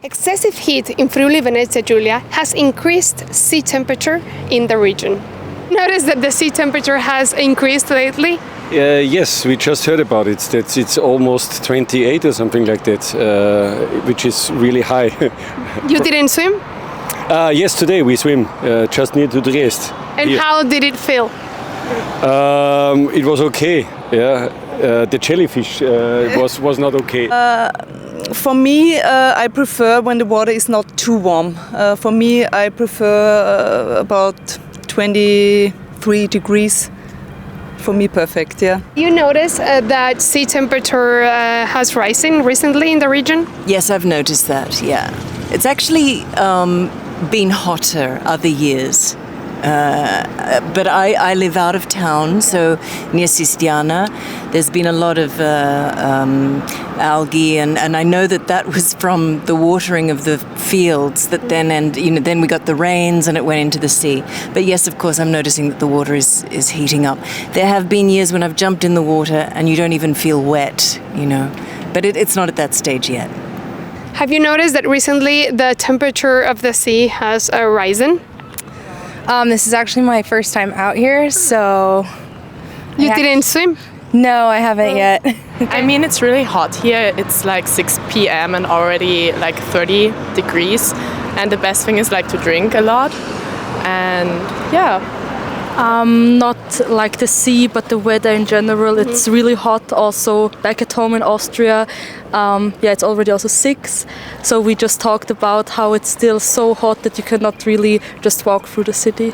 Excessive heat in Friuli Venezia Giulia has increased sea temperature in the region. Notice that the sea temperature has increased lately. Yes, we just heard about it. That it's almost 28 or something like that, which is really high. You didn't swim? Yes, today we swim just near to Trieste. And here. how did it feel? It was okay. Yeah, the jellyfish was not okay. For me, I prefer when the water is not too warm. For me, I prefer about 23 degrees. For me, perfect, yeah. You notice that sea temperature has risen recently in the region? Yes, I've noticed that, yeah. It's actually been hotter other years. But I live out of town, so near Sistiana. There's been a lot of algae, and I know that was from the watering of the fields. That then we got the rains, and it went into the sea. But yes, of course, I'm noticing that the water is heating up. There have been years when I've jumped in the water, and you don't even feel wet, But it's not at that stage yet. Have you noticed that recently the temperature of the sea has risen? This is actually my first time out here, so... You didn't swim? No, I haven't yet. I mean, it's really hot here. It's like 6 p.m. and already like 30 degrees. And the best thing is like to drink a lot. And yeah. Not like the sea, but the weather in general. It's really hot also back at home in Austria. It's already also 6. So we just talked about how it's still so hot that you cannot really just walk through the city.